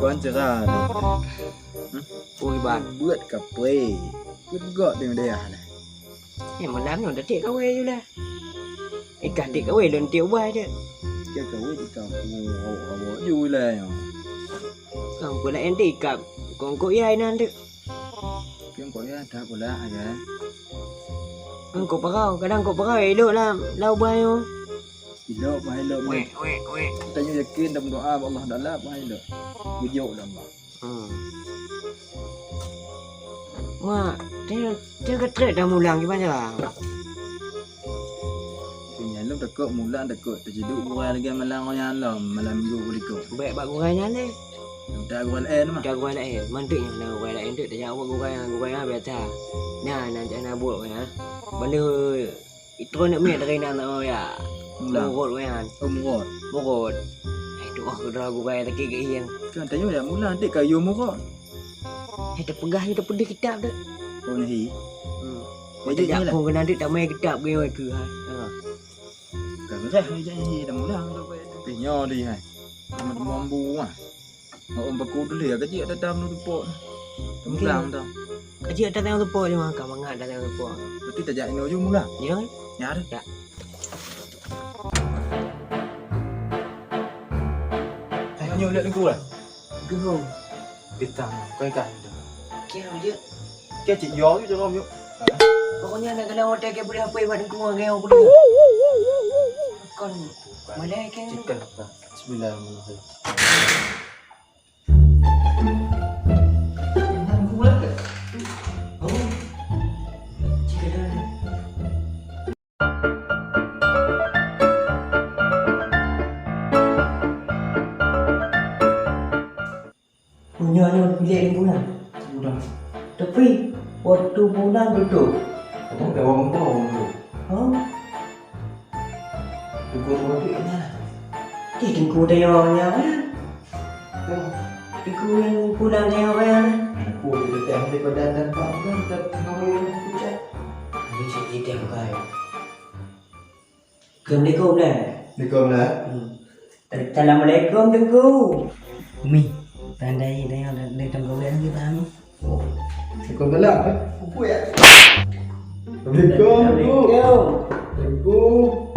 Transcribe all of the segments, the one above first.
Con chưa ra này. Ui bạn, Bướt cà phê. Bướt gọi đều đè này. em mà làm nó đã tiệt cái quê chứ nè. Cái cả tiệt cái quê lần tiểu bay chứ. Cái cấu thì cậu ngủ vui lên. Còn của lại em thì cả còn có ai nan chứ. Cái có cái thằng của lạ kìa. Anh có bao cái đang có bao ấy được làm lau bay không? Lo mai lo mai. Ue. Kita nyu yakin dalam doa Allah dalam mai lo. Video dalam. Wah, dia ketrek dah mulang gimana lah? Kenya lu dekat mula dekat terjadi gua lagi malam ngoyan lo malam minggu berikut. Baik bak gurai nan ni. Dah gua lain mah. Dah gurai lain. Mantuk yang nak gurai lain tu dah jawab gurai biasa. Nah, nanti anak buat ya. Benda itu nak miat dari nan ya. Murut kan. Murut. Murut. Itu dah gurai tak kira yang. Kan tanya dah mula nanti kayu murut. Kita pegah kita pedih kitab tu. Oh ni. Jadi ni lah. Pun kena ada tak main kitab ke ke ha. Kan dah ni jadi dah mula tu pe nyo đi hai. Mà mom bu à. Ông bà cô tu lihat kecil ada dalam tu pot. Tembang tu. Kecil ada tengok tu pot je mah. Kamu ngak ada tengok tu pot. Berarti tak jadi no mula. Ya kan? Ya ada. Ya. Tanya lihat ni lah. Gurung. Bitang quay cảnh. Kira je. Cái chị gió chứ cho không nhúc. Pokoknya nak kena hotel ke boleh apa buat ku ngau boleh. Kon mana kan? Chicken apa? Bismillahirrahmanirrahim. Punya ni pilih bulan. Sudah. Tapi waktu bulan duduk. Kamu dah orang tahu tu. Oh, Tunggu duit ni. di tengku dia nya kan? Tengku yang bulan dia kan? Aku di tengah daripada dan pak kan tak kamu yang pucat. Ini cerita dia bukan. Assalamualaikum dah. Assalamualaikum lah. Assalamualaikum tengku. Mi, pandai dia ada tengku dia kita ni. Assalamualaikum lah. Apa ya? Assalamualaikum. Assalamualaikum.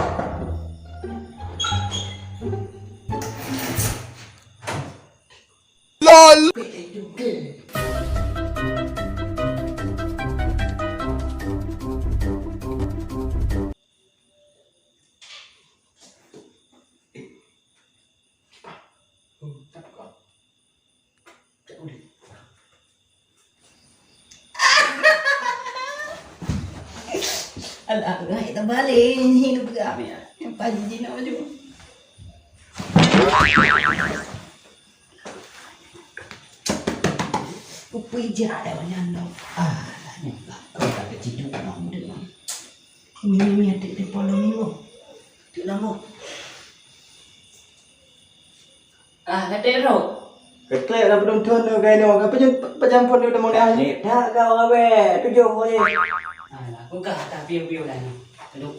LOL. Alah, kita balik ni hidup berapa ya? Yang pagi nak maju. Kupi jarak dah banyak no. Ni tak. Kau tak kecil juga nak muda no. Ini ada di polo ni mo. Tu lama. Kata ro. Ketlek dah belum tuan tu gaya ni orang pejam pun dia dah mau ni. Ni dah kau abe, tujuh boleh. Alah, aku tak piu-piu dah ni. Duduk.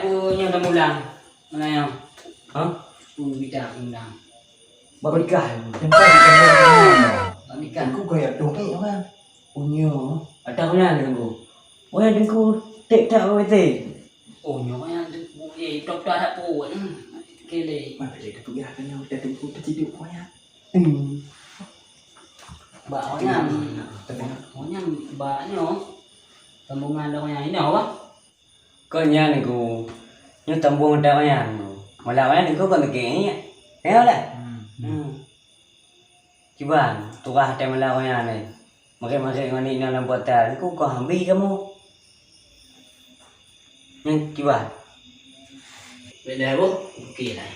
Aku dah mulang. Mana yang? Ha? Aku bicara mulang. Bapak nikah. Tempat di kamar. Nikah. Aku gaya dong orang. Punya. Ada mana tengku? Oh yang tengku tek tak apa tu? Oh nyonya doktor ada pun. Kele. Mana boleh pergi lah kan dah tunggu tertidur punya. Baunya banyak. Tambungan dah banyak ini apa? Kau nyan tengku. Nyan tambung ada banyak. Malah banyak tengku kan begini. Tengok lah. Cuba tukar tem malah banyak ni. Makai ngani dalam botol. Tengku kau ambil kamu. Nyan cuba. Beda apa? Okey lah.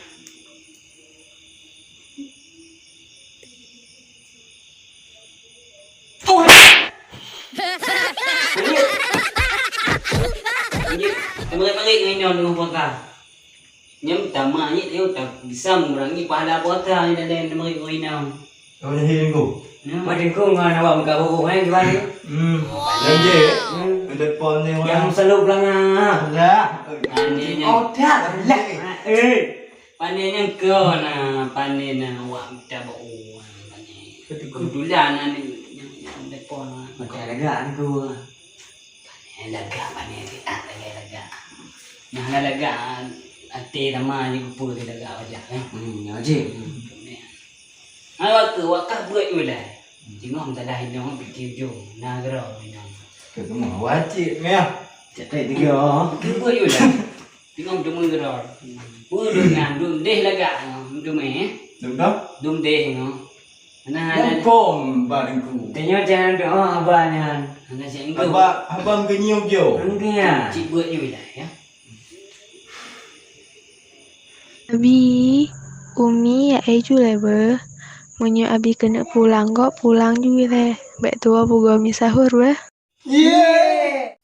Bunyi. Temerik-merik nginyon dengan kota. Nyam tama ni dia tak bisa mengurangi pahala kota ni dan temerik nginyon. Kau ni hinggu. Macam kau ngan awak muka buruk kan gimana? Lagi. Depan ni Yang selalu pelanggar. Lah. Pandainya. Oh, dah lah. Pandainya kau na, pandai na awak minta bau. Kebetulan yang depan. Macam lega aku. Lega pandai tak lega. Yang lega ate nama ni kupu dia lega aja. Aje. Awak wakah buat ulah. Tengok tak dah hidung fikir jo. Nagro hidung. Kau mau wajib meh. Cepat tiga. Buat ulah. Tengok dum gero. Dum ngan dum deh laga. Dum Đúng đó. Dum deh ngo. Không cồn bà đừng cù. Tanya jangan doa abahnya. Ana saya engkau. Abang ke nhiều kiểu. Enggak. Cik buat ulah ya. Abi, Umi ya Eju lah ber. Munyo Abi kena pulang kok pulang juga deh. Bek tua pugo mi sahur bah. Yeah.